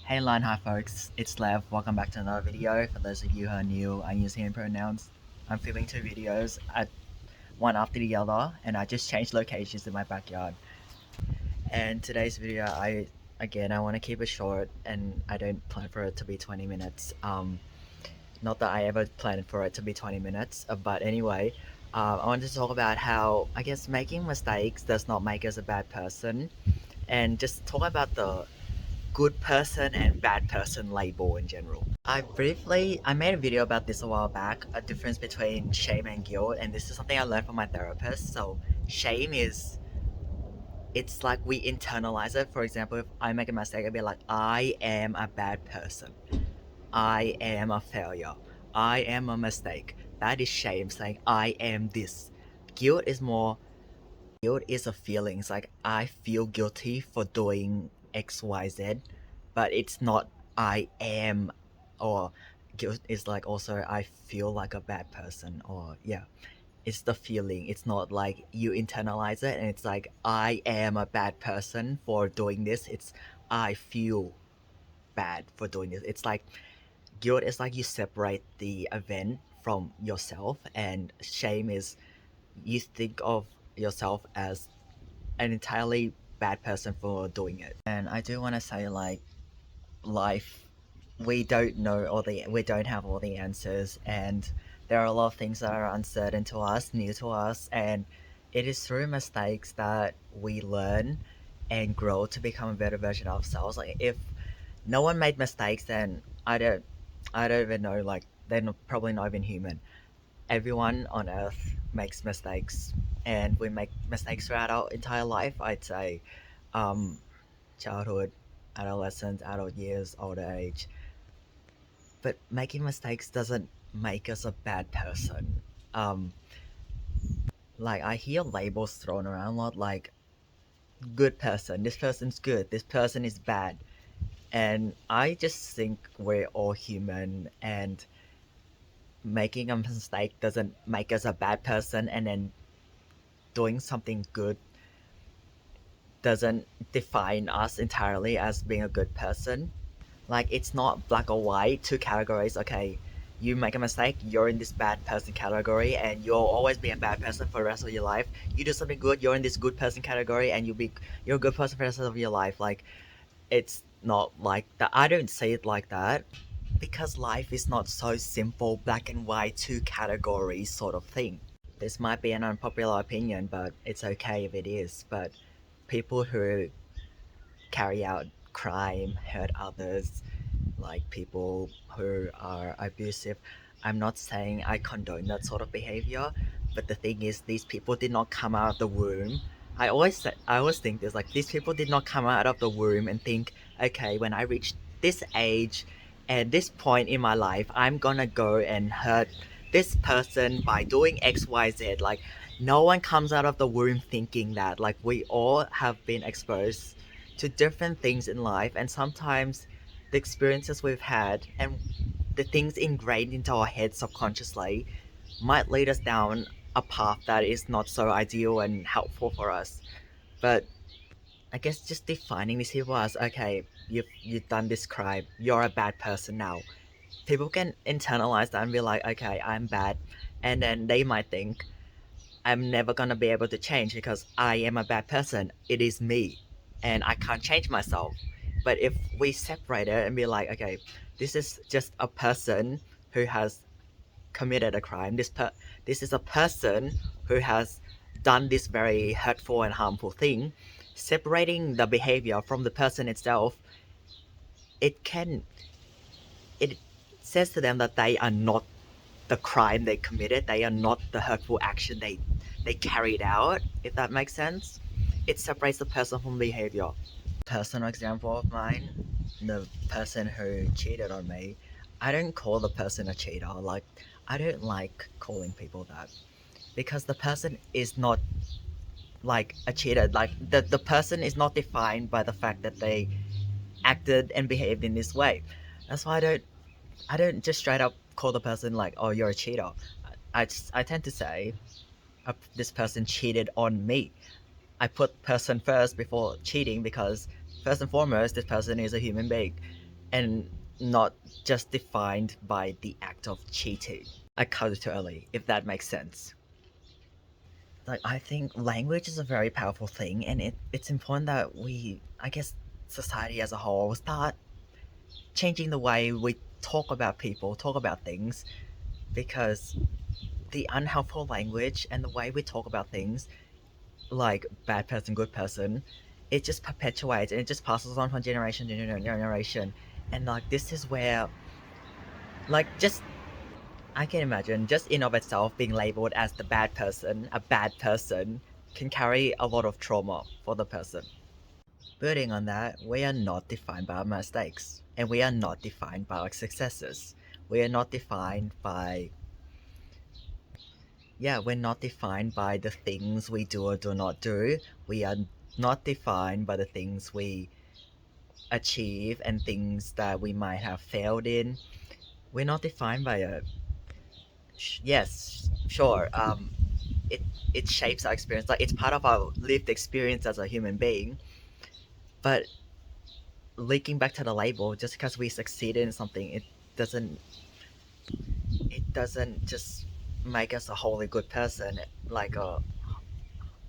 Hey line, hi folks, it's Lev. Welcome back to another video. For those of you who are new, I use him pronouns. I'm filming two videos at one after the other, and I just changed locations in my backyard. And today's video, I want to keep it short, and I don't plan for it to be 20 minutes. Not that I ever planned for it to be 20 minutes, but anyway, I wanted to talk about how I guess making mistakes does not make us a bad person, and just talk about the good person and bad person label in general. I made a video about this a while back, a difference between shame and guilt, and this is something I learned from my therapist. So shame is, it's like we internalize it. For example, if I make a mistake, I'd be like, I am a bad person. I am a failure. I am a mistake. That is shame, saying I am this. Guilt is more, guilt is a feeling. It's like I feel guilty for doing XYZ, but it's not I am, or guilt is like also I feel like a bad person, or yeah, it's the feeling. It's not like you internalize it and it's like I am a bad person for doing this. It's I feel bad for doing this. It's like guilt is like you separate the event from yourself, and shame is you think of yourself as an entirely bad person for doing it. And I do want to say, like, life, we don't have all the answers, and there are a lot of things that are uncertain to us, new to us, and it is through mistakes that we learn and grow to become a better version of ourselves. Like, if no one made mistakes, then I don't even know, like, probably not even human. Everyone on earth makes mistakes, and we make mistakes throughout our entire life, I'd say. um, Childhood, adolescence, adult years, older age. But making mistakes doesn't make us a bad person. um, like, I hear labels thrown around a lot, like good person, this person's good, this person is bad, and I just think we're all human, and making a mistake doesn't make us a bad person, and then doing something good doesn't define us entirely as being a good person. Like, it's not black or white, two categories. Okay, you make a mistake, you're in this bad person category, and you'll always be a bad person for the rest of your life. You do something good, you're in this good person category, and you're a good person for the rest of your life. Like, it's not like that. I don't see it like that, because life is not so simple, black and white, two categories sort of thing. This might be an unpopular opinion, but it's okay if it is. But people who carry out crime, hurt others, like people who are abusive, I'm not saying I condone that sort of behavior, but the thing is, these people did not come out of the womb. I always think this, like, these people did not come out of the womb and think, okay, when I reach this age and this point in my life, I'm gonna go and hurt this person by doing XYZ. Like, no one comes out of the womb thinking that. Like, we all have been exposed to different things in life, and sometimes the experiences we've had and the things ingrained into our heads subconsciously might lead us down a path that is not so ideal and helpful for us. But I guess just defining these people as, okay, you've done this crime, you're a bad person now. People can internalize that and be like, okay, I'm bad, and then they might think, I'm never gonna be able to change because I am a bad person. It is me, and I can't change myself. But if we separate it and be like, okay, this is just a person who has committed a crime. This is a person who has done this very hurtful and harmful thing. Separating the behavior from the person itself, it can it says to them that they are not the crime they committed. They are not the hurtful action they carried out, if that makes sense. It separates the person from behavior. Personal example of mine, the person who cheated on me, I don't call the person a cheater. Like, I don't like calling people that, because the person is not like a cheater. Like, the person is not defined by the fact that they acted and behaved in this way. That's why I don't just straight up call the person like, oh, you're a cheater. I tend to say, this person cheated on me. I put person first before cheating, because first and foremost, this person is a human being. and not just defined by the act of cheating. I cut it too early, if that makes sense. Like, I think language is a very powerful thing, and it's important that we, I guess, society as a whole, start changing the way we talk about people, talk about things, because the unhelpful language and the way we talk about things, like bad person, good person, it just perpetuates and it just passes on from generation to generation. And like, this is where, like, just I can imagine just in of itself being labeled as the bad person, a bad person, can carry a lot of trauma for the person. Building on that, we are not defined by our mistakes, and we are not defined by our successes. We are not defined by, yeah, we're not defined by the things we do or do not do. We are not defined by the things we achieve and things that we might have failed in. We're not defined by it. Yes, sure. It shapes our experience. Like, it's part of our lived experience as a human being. But linking back to the label, just because we succeeded in something, doesn't it doesn't just make us a wholly good person. Like,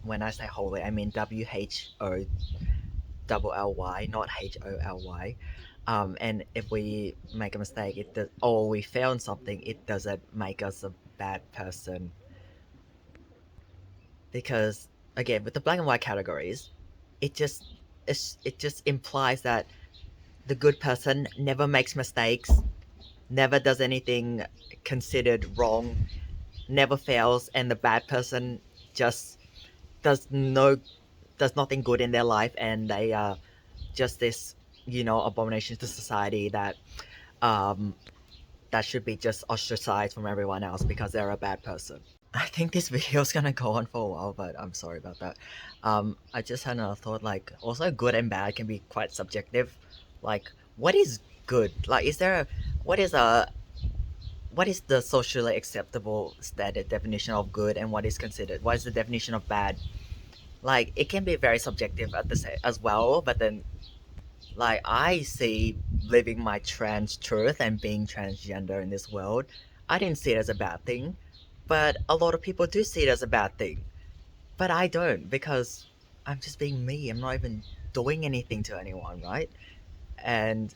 when I say holy, I mean WHOLLY, not HOLY. And if we make a mistake, or we fail in something, it doesn't make us a bad person. Because again, with the black and white categories, it just it just implies that the good person never makes mistakes, never does anything considered wrong, never fails, and the bad person just does no does nothing good in their life, and they are just this, abomination to society um that should be just ostracized from everyone else because they're a bad person. I think this video is gonna go on for a while, but I'm sorry about that. I just had another thought, like, also good and bad can be quite subjective. Like, what is good? Like, what is the socially acceptable standard definition of good, and what is considered? What is the definition of bad? Like, it can be very subjective at the same as well, but then, like, I see living my trans truth and being transgender in this world, I didn't see it as a bad thing, but a lot of people do see it as a bad thing. But I don't, because I'm just being me. I'm not even doing anything to anyone, right? And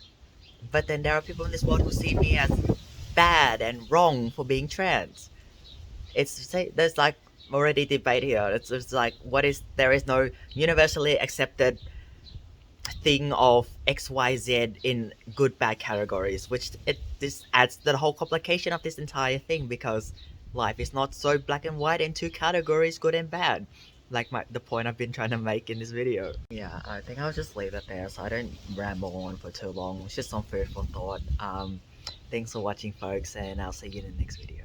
but then there are people in this world who see me as bad and wrong for being trans. There's like already debate here. It's like, what is there is no universally accepted thing of XYZ in good bad categories, which this adds to the whole complication of this entire thing, because life is not so black and white in two categories, good and bad, like the point I've been trying to make in this video. Yeah, I think I'll just leave it there so I don't ramble on for too long. It's just some food for thought. Thanks for watching, folks, and I'll see you in the next video.